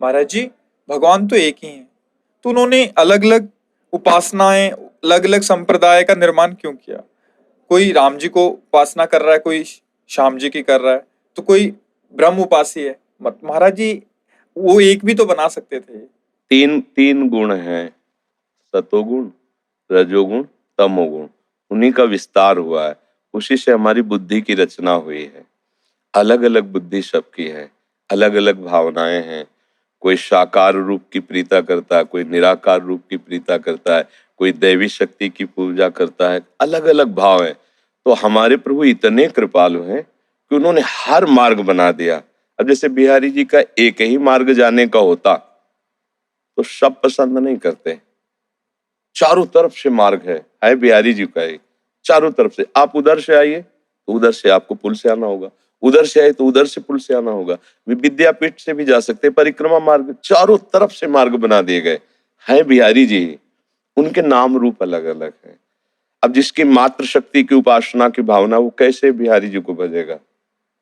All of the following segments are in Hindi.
महाराज जी, भगवान तो एक ही हैं, तो उन्होंने अलग अलग उपासनाएं, अलग अलग संप्रदाय का निर्माण क्यों किया? कोई राम जी को उपासना कर रहा है, कोई श्याम जी की कर रहा है, तो कोई ब्रह्म उपासी है। मत महाराज जी, वो एक भी तो बना सकते थे। तीन तीन गुण हैं, सतोगुण, रजोगुण, तमोगुण। उन्हीं का विस्तार हुआ है, उसी से हमारी बुद्धि की रचना हुई है। अलग अलग बुद्धि सबकी है, अलग अलग भावनाएं हैं। कोई साकार रूप की प्रीता करता है, कोई निराकार रूप की प्रीता करता है, कोई दैवी शक्ति की पूजा करता है। अलग अलग भाव है। तो हमारे प्रभु इतने कृपालु हैं कि उन्होंने हर मार्ग बना दिया। अब जैसे बिहारी जी का एक ही मार्ग जाने का होता तो सब पसंद नहीं करते। चारों तरफ से मार्ग है बिहारी जी का एक। चारों तरफ से आप उधर से आइए तो उधर से आपको पुल से आना होगा, उधर से आए तो उधर से पुल से आना होगा। विद्यापीठ से भी जा सकते, परिक्रमा मार्ग, चारों तरफ से मार्ग बना दिए गए हैं बिहारी जी। उनके नाम रूप अलग अलग है। अब जिसकी मात्र शक्ति की उपासना की भावना, वो कैसे बिहारी जी को भजेगा?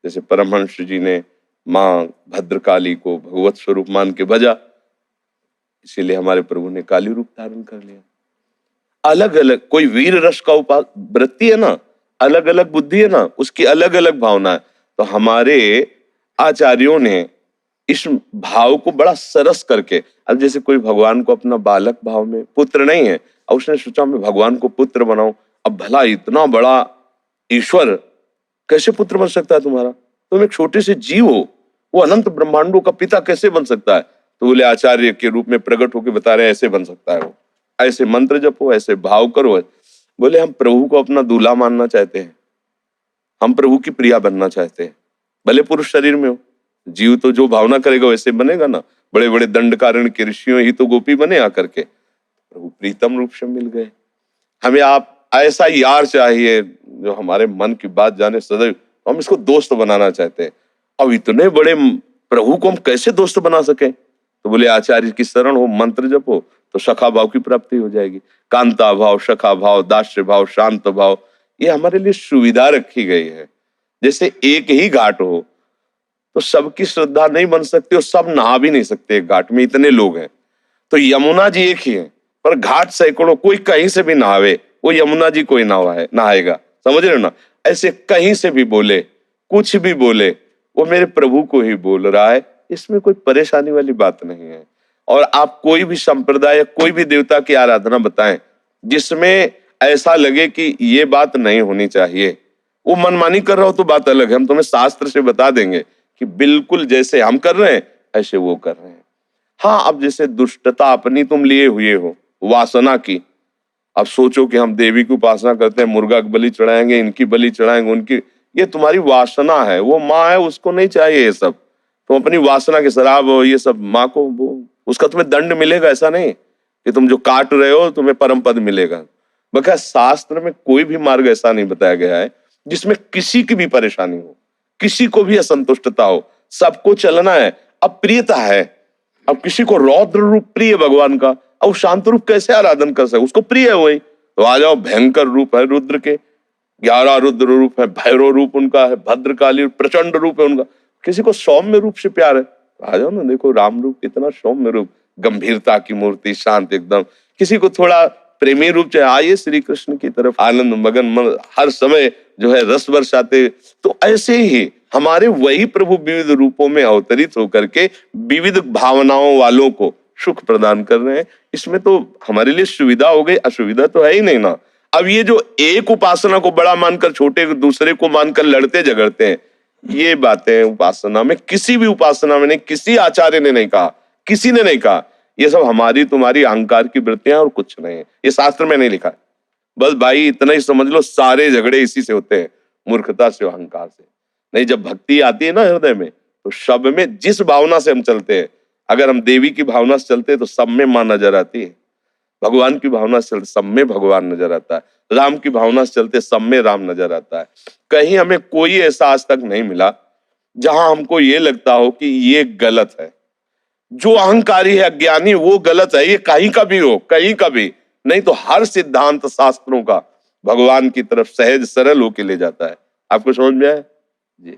जैसे परमहंस जी ने माँ भद्रकाली को भगवत स्वरूप मान के भजा, इसीलिए हमारे प्रभु ने काली रूप धारण कर लिया। अलग अलग, कोई वीर रस का वृत्ति है ना, अलग अलग बुद्धि है ना, उसकी अलग अलग भावना है। तो हमारे आचार्यों ने इस भाव को बड़ा सरस करके, अब जैसे कोई भगवान को अपना बालक भाव में, पुत्र नहीं है, अब उसने सोचा मैं भगवान को पुत्र बनाऊं। अब भला इतना बड़ा ईश्वर कैसे पुत्र बन सकता है तुम्हारा? तुम एक छोटे से जीव हो, वो अनंत ब्रह्मांडों का पिता कैसे बन सकता है? तो बोले आचार्य के रूप में प्रकट होकर बता रहे हैं ऐसे बन सकता है वो। ऐसे मंत्र जपो, ऐसे भाव करो। बोले हम प्रभु को अपना दूल्हा मानना चाहते हैं, हम प्रभु की प्रिया बनना चाहते हैं। भले पुरुष शरीर में हो, जीव तो जो भावना करेगा वैसे बनेगा ना। बड़े बड़े दंडकारण्य के ऋषियों ही तो गोपी बने आकर के, प्रभु प्रीतम रूप से मिल गए। हमें आप ऐसा यार चाहिए जो हमारे मन की बात जाने सदैव, हम इसको दोस्त बनाना चाहते हैं। अब इतने बड़े प्रभु को हम कैसे दोस्त बना सके? तो बोले आचार्य की शरण हो, मंत्र जपो तो सखा भाव की प्राप्ति हो जाएगी। कांता भाव, सखा भाव, दास्य भाव, शांत भाव, ये हमारे लिए सुविधा रखी गई है। जैसे एक ही घाट हो तो सबकी श्रद्धा नहीं बन सकती और सब नहा भी नहीं सकते एक घाट में, इतने लोग हैं। तो यमुना जी एक ही है पर घाट सैकड़ों, कोई कहीं से भी नहावे, वो यमुना जी कोई नहाएगा। समझ रहे हो ना? ऐसे कहीं से भी बोले, कुछ भी बोले, वो मेरे प्रभु को ही बोल रहा है। इसमें कोई परेशानी वाली बात नहीं है। और आप कोई भी संप्रदाय, कोई भी देवता की आराधना बताएं जिसमें ऐसा लगे कि ये बात नहीं होनी चाहिए, वो मनमानी कर रहा हो तो बात अलग है। हम तुम्हें शास्त्र से बता देंगे कि बिल्कुल जैसे हम कर रहे हैं ऐसे वो कर रहे हैं। हाँ, अब जैसे दुष्टता अपनी तुम लिए हुए हो वासना की, अब सोचो कि हम देवी की उपासना करते हैं, मुर्गा की बलि चढ़ाएंगे, इनकी बलि चढ़ाएंगे, उनकी, ये तुम्हारी वासना है। वो माँ है, उसको नहीं चाहिए ये सब। तुम अपनी वासना के शराब ये सब माँ को, वो उसका तुम्हें दंड मिलेगा। ऐसा नहीं कि तुम जो काट रहे हो तुम्हें परम पद मिलेगा। बल्कि शास्त्र में कोई भी मार्ग ऐसा नहीं बताया गया है जिसमें किसी की भी परेशानी हो, किसी को भी असंतुष्टता हो। सबको चलना है। अब प्रियता है, अब किसी को रौद्र रूप प्रिय भगवान का, अब शांत रूप कैसे आराधन कर सके? उसको प्रिय है वही, तो आ जाओ। भयंकर रूप है रुद्र के, 11 रुद्र रूप है, भैरव रूप उनका है, भद्रकाली प्रचंड रूप है उनका। किसी को सौम्य रूप से प्यार है, आ जाओ ना, देखो राम रूप कितना सौम्य रूप, गंभीरता की मूर्ति, शांत एकदम। किसी को थोड़ा प्रेमी रूप चाहिए, आइए श्री कृष्ण की तरफ, आनंद मगन मन हर समय जो है रस बरसाते। तो ऐसे ही हमारे वही प्रभु विविध रूपों में अवतरित होकर के विविध भावनाओं वालों को सुख प्रदान कर रहे हैं। इसमें तो हमारे लिए सुविधा हो गई, असुविधा तो है ही नहीं ना। अब ये जो एक उपासना को बड़ा मानकर छोटे दूसरे को मानकर लड़ते झगड़ते हैं, ये बातें उपासना में, किसी भी उपासना में नहीं, किसी आचार्य ने नहीं कहा, किसी ने नहीं कहा। ये सब हमारी तुम्हारी अहंकार की वृत्तियां और कुछ नहीं है, ये शास्त्र में नहीं लिखा है। बस भाई इतना ही समझ लो, सारे झगड़े इसी से होते हैं, मूर्खता से, अहंकार से। नहीं, जब भक्ति आती है ना हृदय में, तो सब में जिस भावना से हम चलते हैं, अगर हम देवी की भावना से चलते हैं तो सब में मां नजर आती है, भगवान की भावना से चलते सब में भगवान नजर आता है, राम की भावना से चलते सब में राम नजर आता है। कहीं हमें कोई ऐसा आज तक नहीं मिला जहां हमको ये लगता हो कि ये गलत है। जो अहंकारी है, अज्ञानी, वो गलत है, ये कहीं का भी हो, कहीं का भी नहीं। तो हर सिद्धांत शास्त्रों का भगवान की तरफ सहज सरल होके ले जाता है। आपको समझ में आया जी?